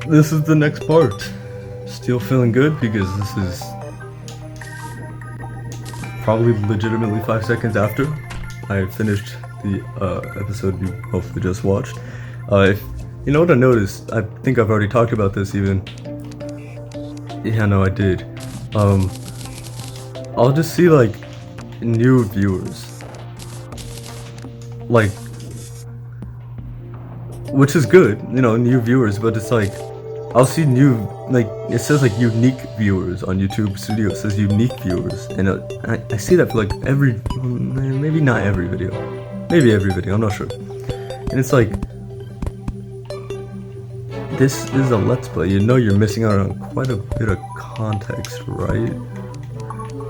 this is the next part. Still feeling good because this is probably legitimately 5 seconds after I finished the episode you hopefully just watched. If you know what I noticed, I think I've already talked about this even. Yeah, no, I did. I'll just see like new viewers, like, which is good, you know, new viewers, but it's like I'll see new, like, it says like unique viewers on YouTube Studio. It says unique viewers, and I see that for like every, maybe not every video, maybe every video, I'm not sure. And it's like, this is a Let's Play. You know you're missing out on quite a bit of context, right?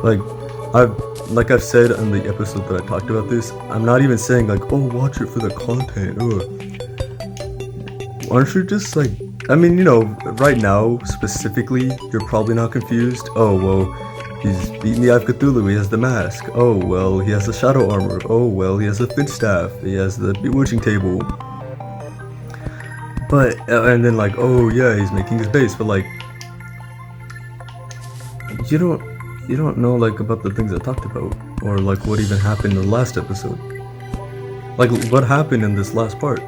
Like I've said in the episode that I talked about this, I'm not even saying like, oh, watch it for the content. Aren't you just like, I mean, you know, right now, specifically, you're probably not confused. Oh, well, he's beating the Eye of Cthulhu, he has the mask. Oh, well, he has the shadow armor. Oh, well, he has the Finch staff. He has the bewitching table. But, and then like, oh yeah, he's making his base, but like, you don't know like about the things I talked about, or like what even happened in the last episode. Like, what happened in this last part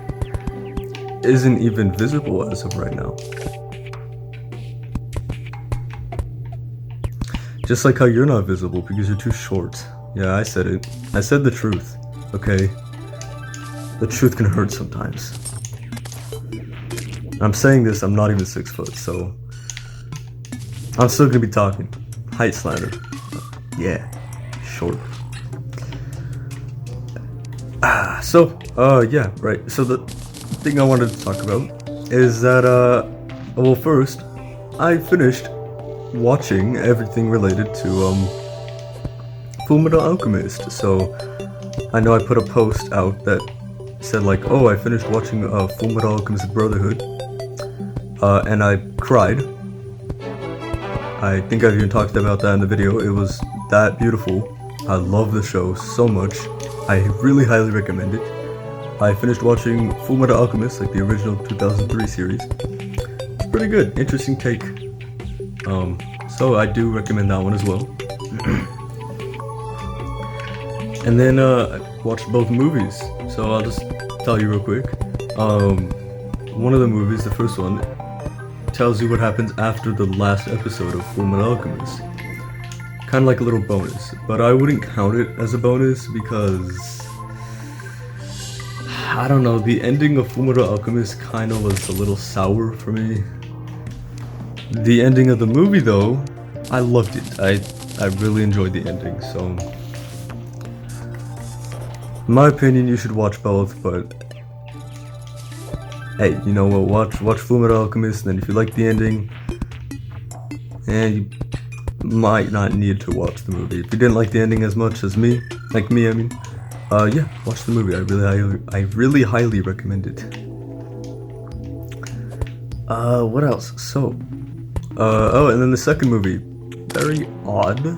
isn't even visible as of right now. Just like how you're not visible because you're too short. Yeah, I said it. I said the truth, okay? The truth can hurt sometimes. I'm saying this, I'm not even 6 foot, so I'm still gonna be talking. Height slander. Yeah, short. Yeah, right. So the thing I wanted to talk about is that, well, first, I finished watching everything related to, Fullmetal Alchemist. So, I know I put a post out that said like, oh, I finished watching, Fullmetal Alchemist Brotherhood, and I cried. I think I've even talked about that in the video. It was that beautiful. I love the show so much. I really highly recommend it. I finished watching Fullmetal Alchemist, like the original 2003 series. It's pretty good, interesting take. So I do recommend that one as well. And then I watched both movies, so I'll just tell you real quick. One of the movies, the first one, tells you what happens after the last episode of Fullmetal Alchemist. Kind of like a little bonus, but I wouldn't count it as a bonus because, I don't know, the ending of Fullmetal Alchemist kind of was a little sour for me. The ending of the movie though, I loved it. I really enjoyed the ending, so in my opinion you should watch both, but hey, you know what, watch Fullmetal Alchemist, and then if you like the ending, and you might not need to watch the movie. If you didn't like the ending as much as me, I mean, yeah, watch the movie. I really highly recommend it. What else? So, oh, and then the second movie, very odd.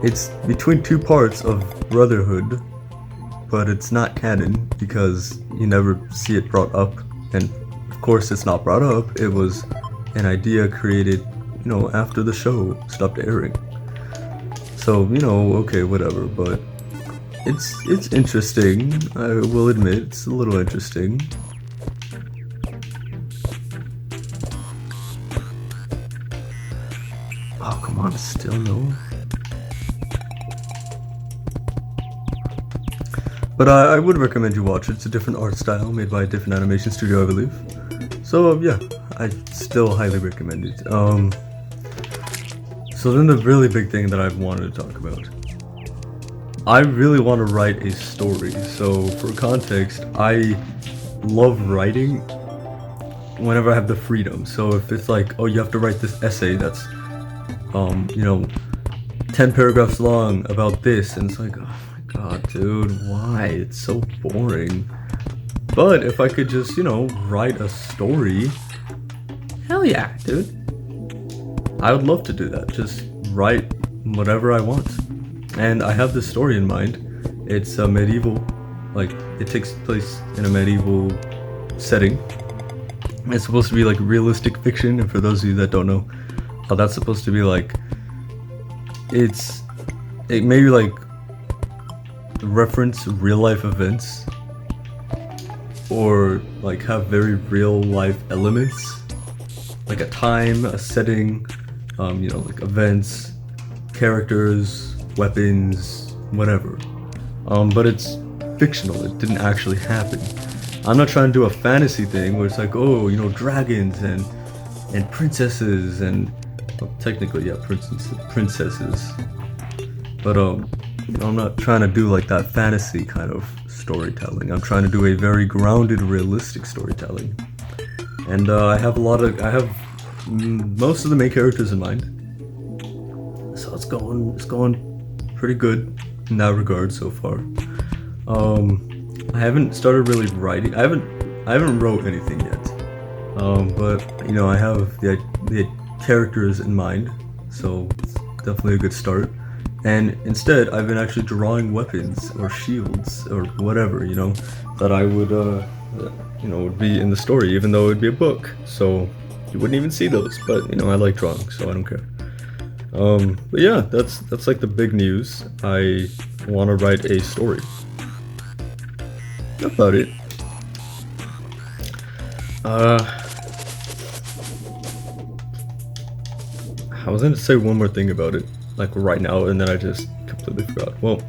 It's between two parts of Brotherhood, but it's not canon because you never see it brought up, and of course it's not brought up. It was an idea created, you know, after the show stopped airing. So, you know, okay, whatever, but it's interesting. I will admit, it's a little interesting. Oh, come on, still no. But I would recommend you watch it. It's a different art style made by a different animation studio, I believe. So yeah, I still highly recommend it. So then the really big thing that I've wanted to talk about. I really want to write a story. So for context, I love writing whenever I have the freedom. So if it's like, oh, you have to write this essay that's, you know, 10 paragraphs long about this, and it's like, oh my god, dude, why? It's so boring. But if I could just, you know, write a story, hell yeah, dude. I would love to do that. Just write whatever I want. And I have this story in mind. It's a medieval, like, it takes place in a medieval setting. It's supposed to be like realistic fiction, and for those of you that don't know, that's supposed to be like it maybe like reference real life events or like have very real life elements, like a time, a setting, you know, like events, characters, weapons, whatever. But it's fictional. It didn't actually happen. I'm not trying to do a fantasy thing where it's like, oh, you know, dragons and princesses and, well, technically, yeah, princesses. But you know, I'm not trying to do like that fantasy kind of storytelling. I'm trying to do a very grounded, realistic storytelling. And I have most of the main characters in mind. So it's going pretty good in that regard so far. I haven't started really writing. I haven't wrote anything yet. But you know, I have the characters in mind, so it's definitely a good start. And instead, I've been actually drawing weapons or shields or whatever, you know, that I would you know, would be in the story, even though it'd be a book. So you wouldn't even see those. But you know, I like drawing, so I don't care. But yeah, that's like the big news. I want to write a story. That's about it. I was going to say one more thing about it, like right now, and then I just completely forgot. Well,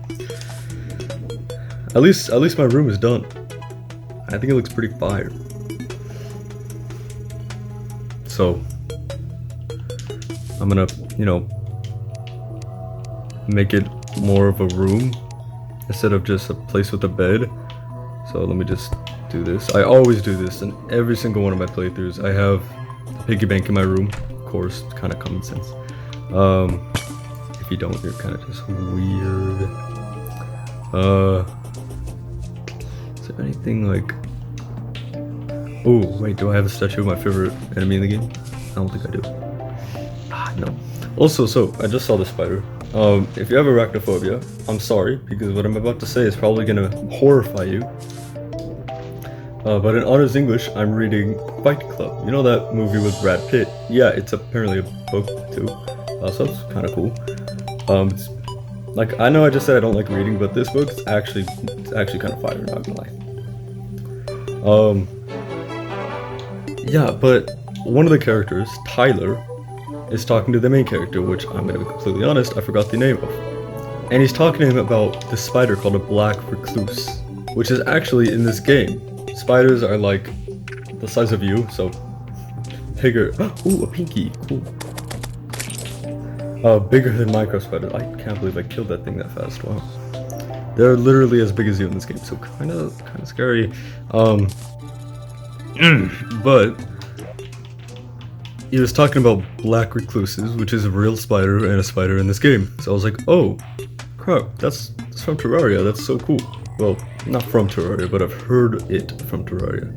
at least my room is done. I think it looks pretty fire. So I'm gonna, you know, make it more of a room instead of just a place with a bed. So let me just do this. I always do this in every single one of my playthroughs. I have a piggy bank in my room. Of course, it's kind of common sense. If you don't, you're kind of just weird. Is there anything like... Oh, wait, do I have a statue of my favorite enemy in the game? I don't think I do. No. Also, so, I just saw the spider. If you have arachnophobia, I'm sorry, because what I'm about to say is probably gonna horrify you. But in Honors English, I'm reading Fight Club. You know that movie with Brad Pitt? Yeah, it's apparently a book too. So that's kind of cool. It's, like, I know I just said I don't like reading, but this book is actually kind of fire, not gonna lie. Yeah, but one of the characters, Tyler, is talking to the main character, which I'm gonna be completely honest, I forgot the name of. And he's talking to him about this spider called a black recluse, which is actually in this game. Spiders are like the size of you, so bigger. Ooh, a pinky, cool. Bigger than Minecraft spiders. I can't believe I killed that thing that fast. Wow. They're literally as big as you in this game, so kind of scary. But he was talking about black recluses, which is a real spider and a spider in this game. So I was like, oh, crap, that's from Terraria. That's so cool. Well, not from Terraria, but I've heard it from Terraria.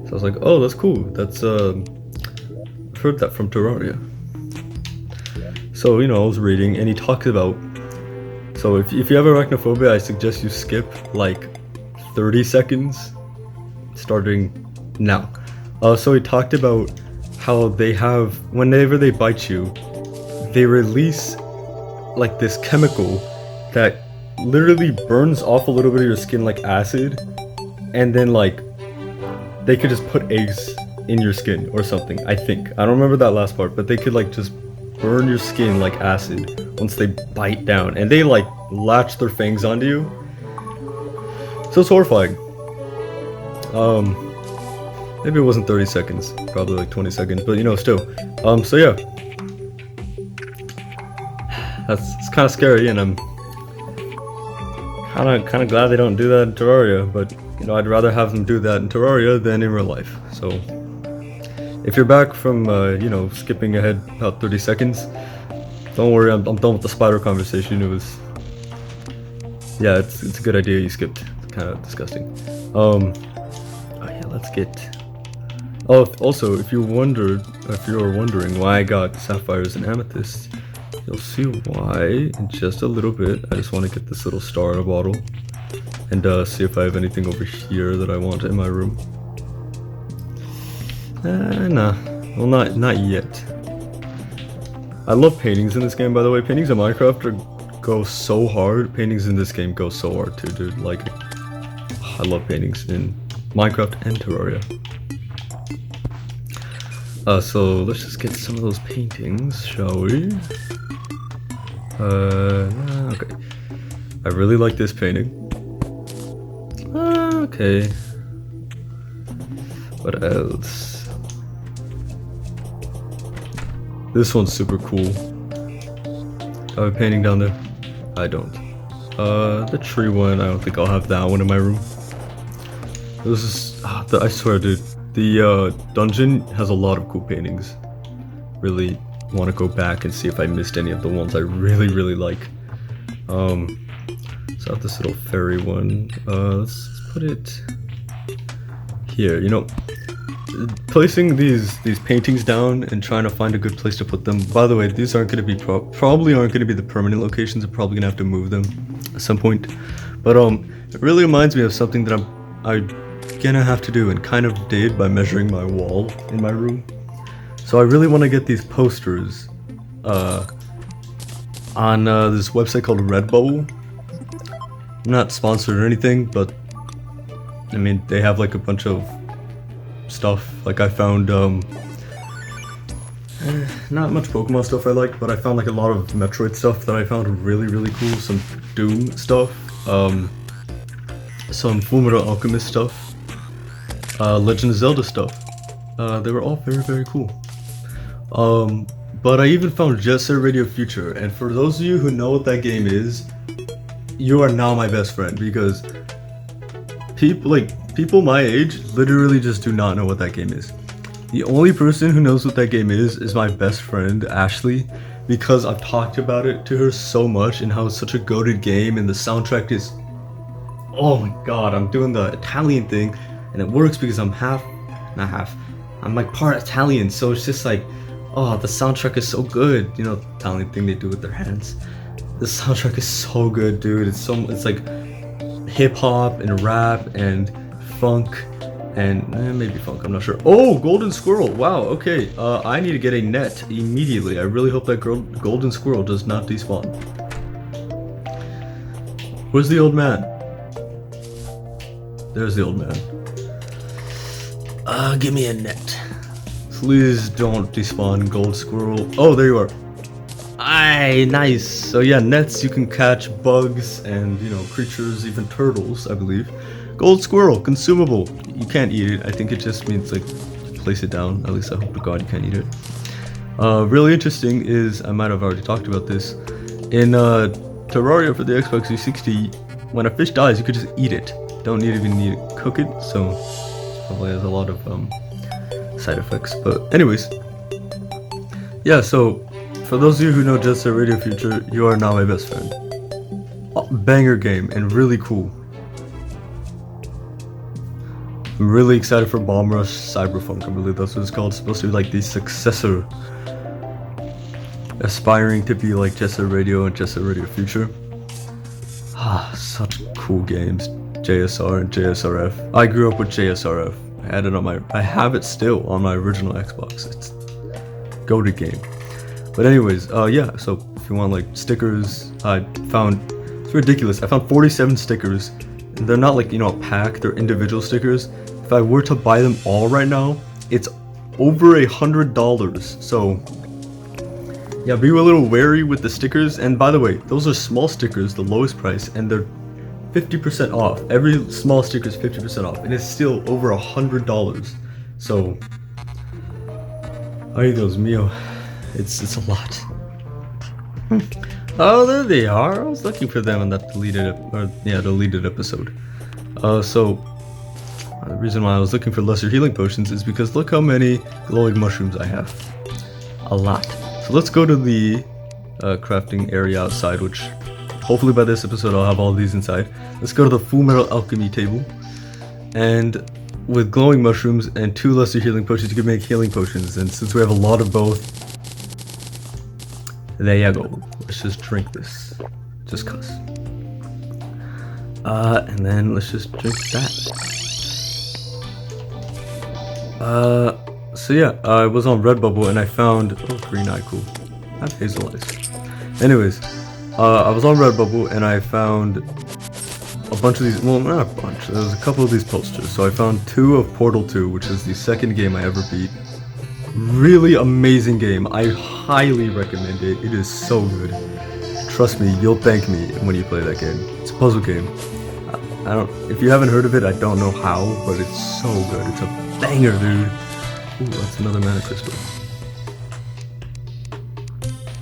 So I was like, oh, that's cool. That's I've heard that from Terraria. So, you know, I was reading, and he talks about. So if you have arachnophobia, I suggest you skip like 30 seconds, starting now. So he talked about how they have, whenever they bite you, they release like this chemical that literally burns off a little bit of your skin like acid, and then like they could just put eggs in your skin or something. I think I don't remember that last part, but they could like just burn your skin like acid once they bite down, and they like latch their fangs onto you. So it's horrifying. Maybe it wasn't 30 seconds, probably like 20 seconds, but you know, still. So yeah, it's kind of scary, and I'm kind of glad they don't do that in Terraria. But you know, I'd rather have them do that in Terraria than in real life. So if you're back from you know, skipping ahead about 30 seconds, don't worry, I'm done with the spider conversation. It was, yeah, it's a good idea you skipped. It's kind of disgusting. Oh yeah, let's get. Oh, also, if you're wondering why I got sapphires and amethysts, you'll see why in just a little bit. I just want to get this little star in a bottle and see if I have anything over here that I want in my room. Nah. Well, not yet. I love paintings in this game, by the way. Paintings in Minecraft go so hard. Paintings in this game go so hard too, dude. Like, I love paintings in Minecraft and Terraria. So let's just get some of those paintings, shall we? Okay. I really like this painting. Okay. What else? This one's super cool. I have a painting down there. I don't. The tree one, I don't think I'll have that one in my room. This is, I swear, dude, the dungeon has a lot of cool paintings. Really want to go back and see if I missed any of the ones I really like. So I have this little fairy one. Let's put it here. You know, placing these paintings down and trying to find a good place to put them. By the way, these aren't going to be probably aren't going to be the permanent locations. I'm probably going to have to move them at some point. But it really reminds me of something that I'm gonna have to do and kind of did by measuring my wall in my room. So I really want to get these posters on this website called Redbubble. I'm not sponsored or anything, but I mean they have like a bunch of stuff. Like I found not much Pokemon stuff I like, but I found like a lot of Metroid stuff that I found really cool. Some Doom stuff, some Fullmetal Alchemist stuff, Legend of Zelda stuff. They were all very cool. But I even found Jet Set Radio Future, and for those of you who know what that game is, you are now my best friend, because people my age literally just do not know what that game is. The only person who knows what that game is my best friend Ashley, because I've talked about it to her so much and how it's such a goated game, and the soundtrack is, oh my god, I'm doing the Italian thing and it works because I'm I'm like part Italian, so it's just like, oh, the soundtrack is so good. You know, the Italian thing they do with their hands. The soundtrack is so good, dude. It's like hip hop and rap and funk and maybe funk, I'm not sure. Oh, golden squirrel. Wow, okay. I need to get a net immediately. I really hope that golden squirrel does not despawn. Where's the old man? There's the old man. Give me a net. Please don't despawn, gold squirrel. Oh, there you are. Aye, nice. So yeah, nets, you can catch bugs and, you know, creatures, even turtles, I believe. Gold squirrel, consumable. You can't eat it. I think it just means, like, place it down. At least I hope to God you can't eat it. Really interesting is, I might have already talked about this, in Terraria for the Xbox 360, when a fish dies, you could just eat it. Don't even need to cook it, so probably has a lot of side effects. But anyways, yeah, so for those of you who know Jet Set Radio Future, you are now my best friend. Banger game and really cool. I'm really excited for Bomb Rush Cyberpunk. I believe that's what it's called. It's supposed to be like the successor, aspiring to be like Jet Set Radio and Jet Set Radio Future. Such cool games. JSR and JSRF. I grew up with JSRF. I have it still on my original Xbox. It's goated game. But anyways, yeah, so if you want like stickers, I found, it's ridiculous. I found 47 stickers. And they're not like, you know, a pack, they're individual stickers. If I were to buy them all right now, it's over $100. So yeah, be a little wary with the stickers. And by the way, those are small stickers, the lowest price, and they're 50% off. Every small sticker is 50% off, and it's still over $100. So, ay Dios mío, it's a lot. Oh, there they are. I was looking for them in that deleted episode. So the reason why I was looking for lesser healing potions is because look how many glowing mushrooms I have. A lot. So let's go to the crafting area outside, which hopefully by this episode I'll have all these inside. Let's go to the Fullmetal Alchemy table. And with glowing mushrooms and 2 lesser healing potions, you can make healing potions. And since we have a lot of both, there you go. Let's just drink this. Just cuz. And then let's just drink that. So yeah, I was on Redbubble and I found green eye, cool. I have hazel eyes. Anyways, I was on Redbubble and I found a bunch of these. Well, not a bunch. There was a couple of these posters. So I found 2 of Portal 2, which is the second game I ever beat. Really amazing game. I highly recommend it. It is so good. Trust me, you'll thank me when you play that game. It's a puzzle game. I don't. If you haven't heard of it, I don't know how, but it's so good. It's a banger, dude. Ooh, that's another mana crystal.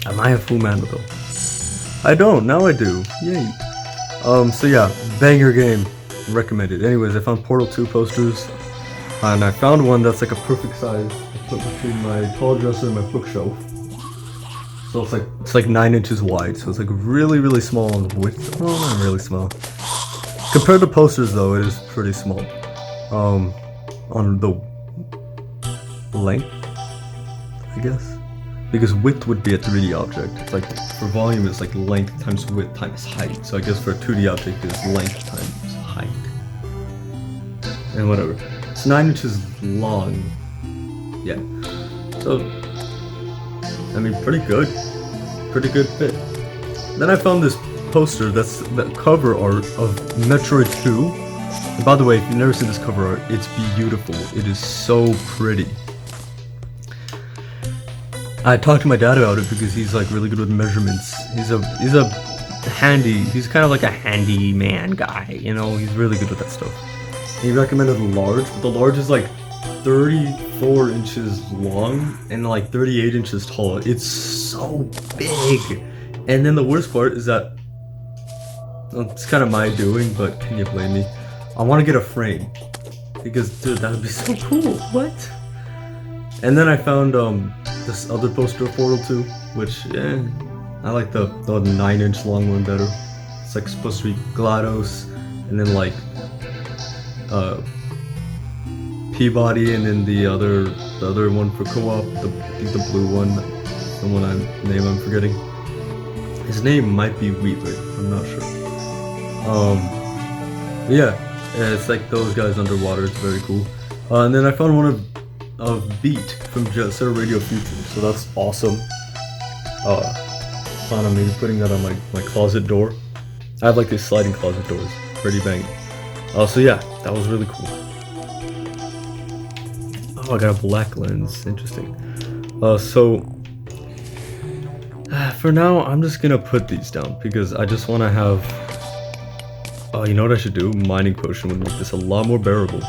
I might have full mana though. I don't. Now I do. Yay. So yeah, banger game. Recommended. Anyways, I found Portal 2 posters, and I found one that's like a perfect size. I put between my tall dresser and my bookshelf. So it's like 9 inches wide. So it's like really, really small on width. Well, not really small. Compared to posters though, it is pretty small. On the length, I guess, because width would be a 3D object. It's like for volume, it's like length times width times height. So I guess for a 2D object, it's length times height, and whatever. It's 9 inches long. Yeah. So I mean, pretty good fit. Then I found this poster that's the cover art of Metroid 2. And by the way, if you've never seen this cover art, it's beautiful. It is so pretty. I talked to my dad about it because he's like really good with measurements. He's kind of like a handyman guy, you know. He's really good with that stuff. He recommended the large, but the large is like 34 inches long and like 38 inches tall. It's so big. And then the worst part is that, well, it's kind of my doing, but can you blame me? I want to get a frame because, dude, that would be so cool. What? And then I found this other poster of Portal 2, which, yeah, I like the 9-inch long one better. It's like supposed to be GLaDOS, and then like Peabody, and then the other one for co-op, the blue one, the one I'm forgetting. His name might be Wheatley, I'm not sure. Yeah, it's like those guys underwater. It's very cool. And then I found one of Beat from Terraria Future, so that's awesome. Plan on maybe putting that on my closet door. I have like these sliding closet doors, pretty banging. So yeah, that was really cool. Oh, I got a black lens. Interesting. So for now, I'm just gonna put these down because I just want to have. You know what I should do? Mining potion would make this a lot more bearable.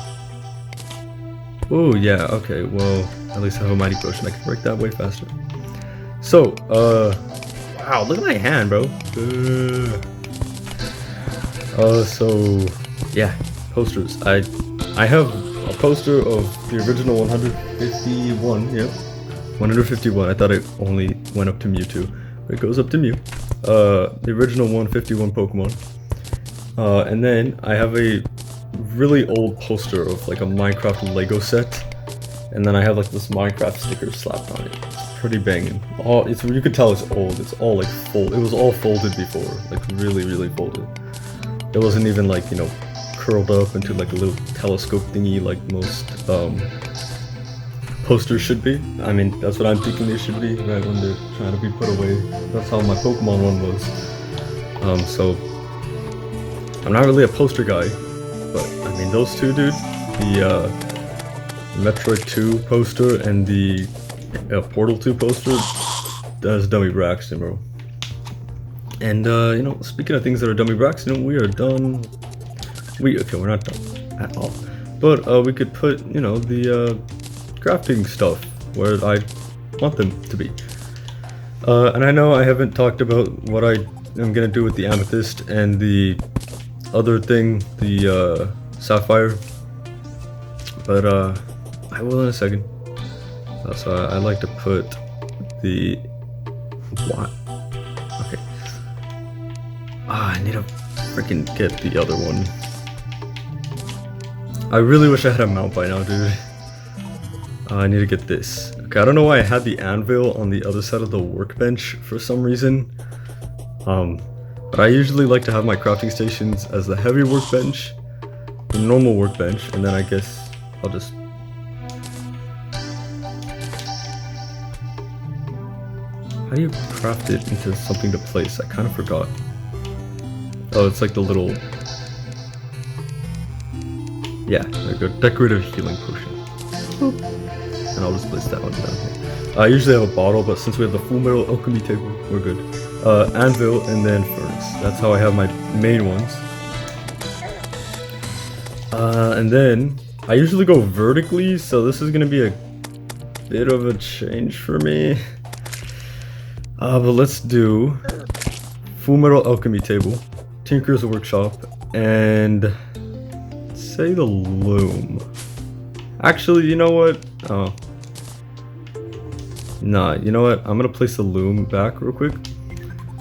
Oh yeah. Okay. Well, at least I have a mining potion. I can break that way faster. So, wow! Look at my hand, bro. So yeah, posters. I have a poster of the original 151. Yep, 151. I thought it only went up to Mewtwo, but it goes up to Mew. The original 151 Pokemon. And then I have a really old poster of like a Minecraft Lego set, and then I have like this Minecraft sticker slapped on it. It's pretty banging. You could tell it's old. It's all like fold. It was all folded before, like really, really folded. It wasn't even like, you know, curled up into like a little telescope thingy like most posters should be. I mean, that's what I'm thinking they should be, right when they're trying to be put away. That's how my Pokemon one was. So I'm not really a poster guy, but I mean those two, dude, the Metroid 2 poster and the Portal 2 poster, that's Dummy Braxton, bro. And you know, speaking of things that are Dummy Braxton, we are done. Okay, we're not done at all, but we could put, you know, the crafting stuff where I want them to be. And I know I haven't talked about what I am gonna do with the amethyst and the other thing, the sapphire, but I will in a second. So I like to put the what? Okay. I need to freaking get the other one. I really wish I had a mount by now, dude. I need to get this. Okay, I don't know why I had the anvil on the other side of the workbench for some reason. But I usually like to have my crafting stations as the heavy workbench, the normal workbench, and then I guess I'll just How do you craft it into something to place? I kind of forgot. Oh, it's like the little... Yeah, there we go. Decorative healing potion. Boop. And I'll just place that one down here. I usually have a bottle, but since we have the full metal alchemy table, we're good. Anvil and then furnace. That's how I have my main ones. And then I usually go vertically, so this is gonna be a bit of a change for me. But let's do full metal alchemy table, Tinker's workshop, and say the loom. Actually, you know what? Oh. Nah, you know what? I'm gonna place the loom back real quick.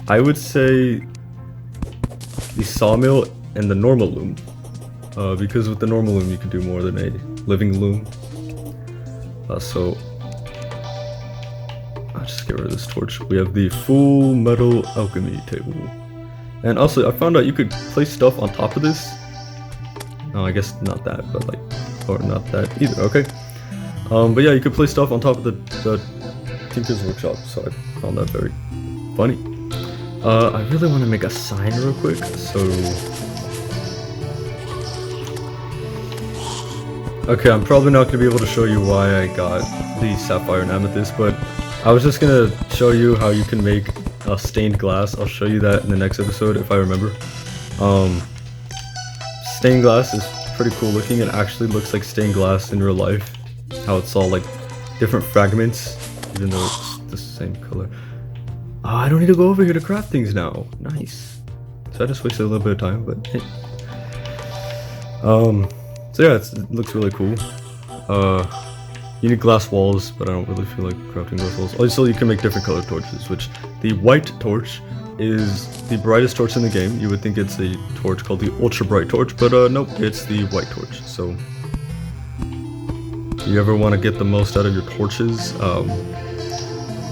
I would say the sawmill and the normal loom. Because with the normal loom you can do more than a living loom. So I'll just get rid of this torch. We have the full metal alchemy table. And also I found out you could place stuff on top of this. No, I guess not that, but like, or not that either, okay. But yeah, you could place stuff on top of the Tinker's workshop, so I found that very funny. I really want to make a sign real quick, so... Okay, I'm probably not going to be able to show you why I got the sapphire and amethyst, but I was just going to show you how you can make stained glass. I'll show you that in the next episode if I remember. Stained glass is pretty cool looking. It actually looks like stained glass in real life. How it's all like different fragments, even though it's the same color. Oh, I don't need to go over here to craft things now. Nice. So I just wasted a little bit of time, but hey. So yeah, it looks really cool. You need glass walls, but I don't really feel like crafting glass walls. Also, you can make different color torches, which the white torch is the brightest torch in the game. You would think it's a torch called the ultra bright torch, but nope, it's the white torch. So, if you ever want to get the most out of your torches, I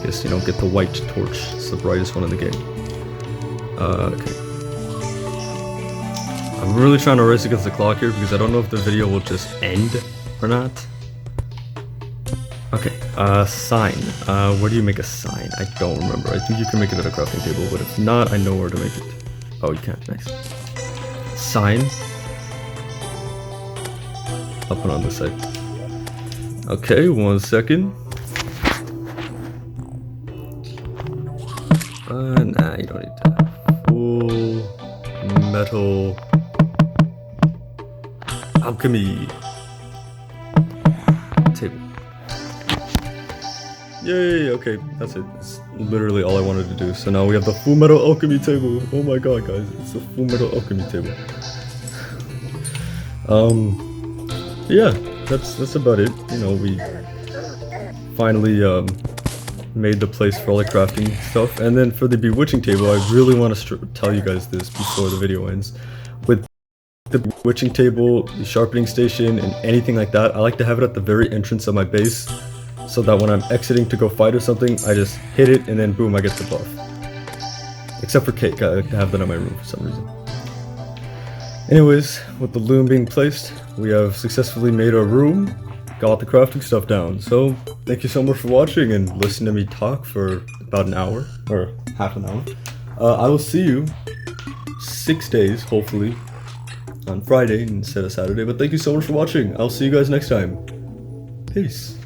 guess, you know, get the white torch. It's the brightest one in the game. Okay. I'm really trying to race against the clock here because I don't know if the video will just end or not. Okay, sign. Where do you make a sign? I don't remember. I think you can make it at a crafting table, but if not, I know where to make it. Oh, you can't. Nice. Sign. I'll put it on this side. Okay, 1 second. Nah, you don't need that. Full metal alchemy table. Yay, okay, that's it. That's literally all I wanted to do. So now we have the full metal alchemy table. Oh my god, guys, it's the full metal alchemy table. Yeah, that's about it. You know, we finally made the place for all the crafting stuff. And then for the bewitching table, I really want to tell you guys this before the video ends. With the bewitching table, the sharpening station, and anything like that, I like to have it at the very entrance of my base, so that when I'm exiting to go fight or something, I just hit it and then boom, I get the buff. Except for cake, I like to have that in my room for some reason. Anyways, with the loom being placed, we have successfully made our room, got the crafting stuff down. So thank you so much for watching and listening to me talk for about an hour, or half an hour. I will see you 6 days, hopefully, on Friday instead of Saturday. But thank you so much for watching. I'll see you guys next time. Peace.